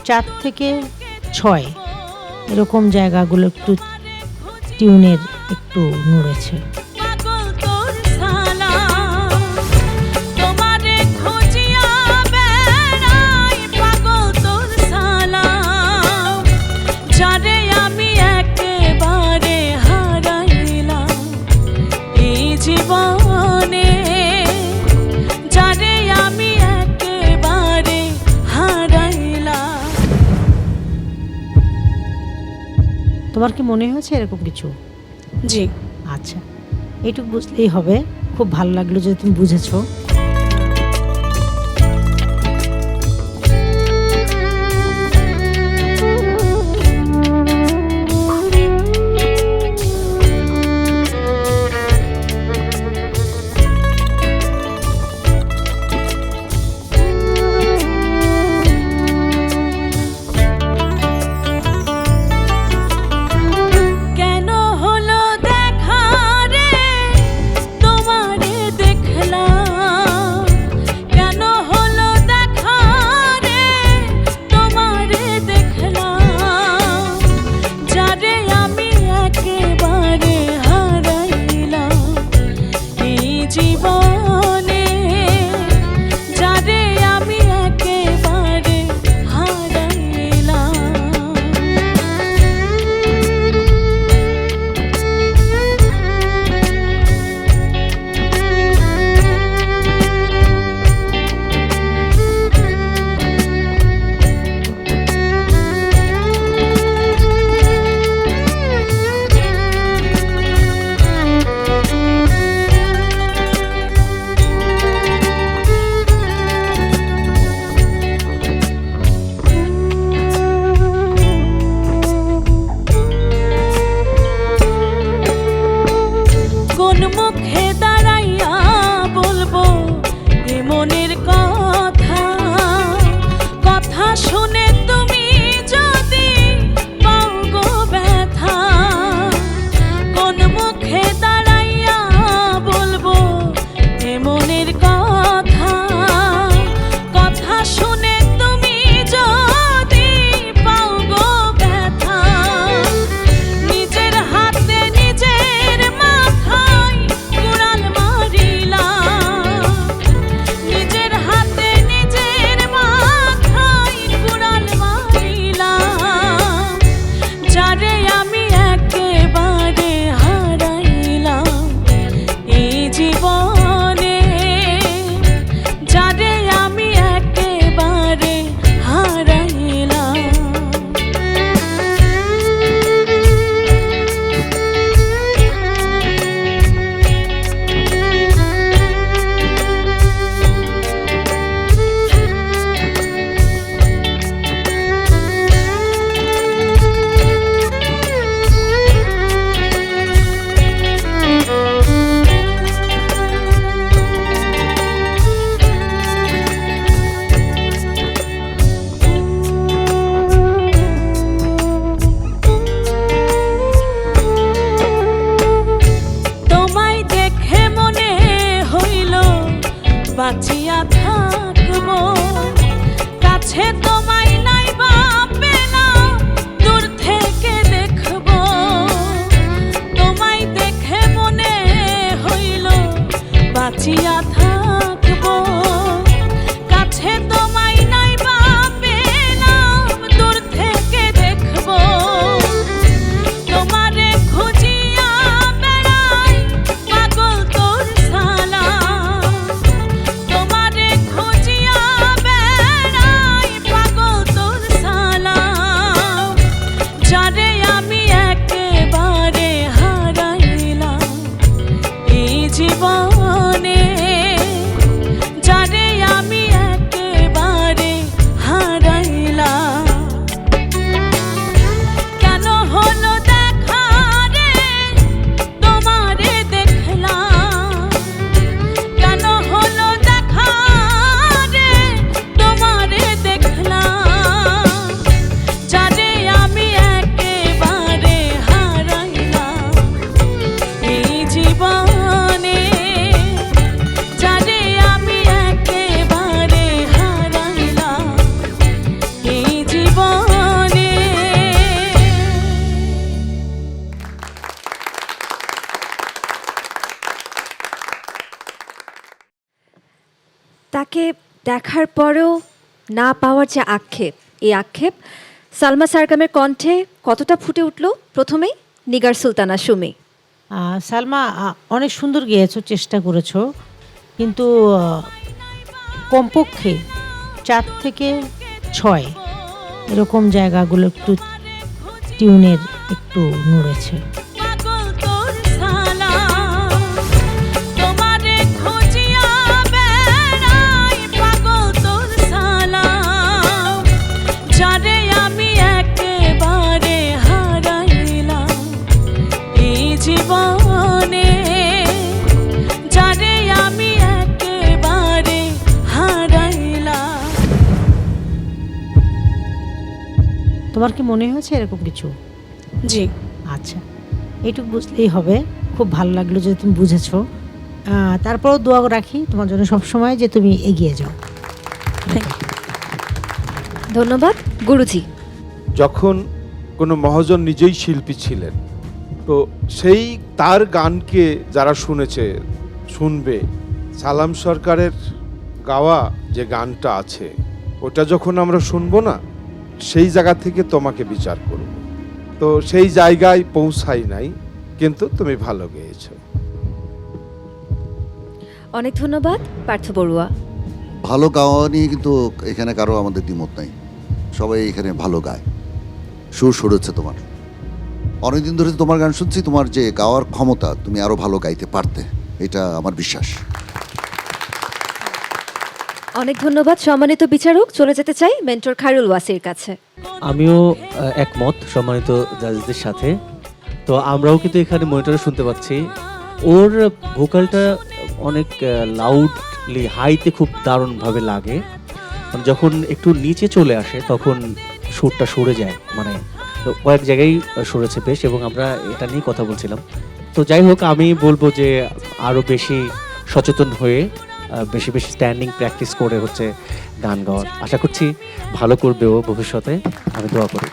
4 থেকে 6 এরকম জায়গাগুলো একটু টিউনের একটু নড়েছে। তোমার কি মনে হয়েছে এরকম কিছু? জি। আচ্ছা, এইটুকু বুঝলেই হবে। খুব ভালো লাগলো যে তুমি বুঝেছো। দেখার পরেও না পাওয়ার যে আক্ষেপ, এই আক্ষেপ সালমা সারকামের কণ্ঠে কতটা ফুটে উঠল প্রথমেই নিগার সুলতানা সুমি। সালমা, অনেক সুন্দর গেয়েছো, চেষ্টা করেছো, কিন্তু কমপক্ষে 4 থেকে 6 এরকম জায়গাগুলো একটু টিউনের একটু নড়েছে। তোমার কি মনে হয়েছে এরকম কিছু? জি, আচ্ছা, এইটুকু বুঝলেই হবে। খুব ভালো লাগলো যে তুমি বুঝেছো। তারপরেও দোয়া রাখি তোমার জন্য সবসময় যে তুমি এগিয়ে যাও। ধন্যবাদ গুরুজি। যখন কোনো মহাজন নিজেই শিল্পী ছিলেন, তো সেই তার গানকে যারা শুনবে, সালাম সরকারের গাওয়া যে গানটা আছে ওটা যখন আমরা শুনবো না, সেই জায়গা থেকে তোমাকে বিচার করব। তো সেই জায়গায় পৌঁছাই নাই, কিন্তু তুমি ভালো গেয়েছো। অনেক ধন্যবাদ পার্থ বড়ুয়া। ভালো গাওয়া নিয়ে কিন্তু এখানে কারো আমাদের দ্বিমত নাই, সবাই এখানে ভালো গায়। সুর সরেছে তোমার, অনেকদিন ধরে তোমার গান শুনছি, তোমার যে গাওয়ার ক্ষমতা, তুমি আরো ভালো গাইতে পারতে, এটা আমার বিশ্বাস। অনেক ধন্যবাদ সম্মানিত বিচারক। চলে যেতে চাই মেন্টর খায়রুল ওয়াসির কাছে। আমিও একমত সম্মানিত জাজদের সাথে। তো আমরাও কিন্তু এখানে মনিটরে শুনতে পাচ্ছি ওর ভোকালটা অনেক লাউডলি হাইতে খুব দারুণভাবে লাগে, যখন একটু নিচে চলে আসে তখন সুরটা সরে যায়, মানে কয়েক জায়গায় সরেছে বেশ, এবং আমরা এটা নিয়ে কথা বলছিলাম। তো যাই হোক, আমি বলবো যে আরও বেশি সচেতন হয়ে বেশি বেশি স্ট্যান্ডিং প্র্যাকটিস করে হচ্ছে গান গাওয়ার আশা করছি ভালো করবে ও ভবিষ্যতে, আমি দোয়া করি।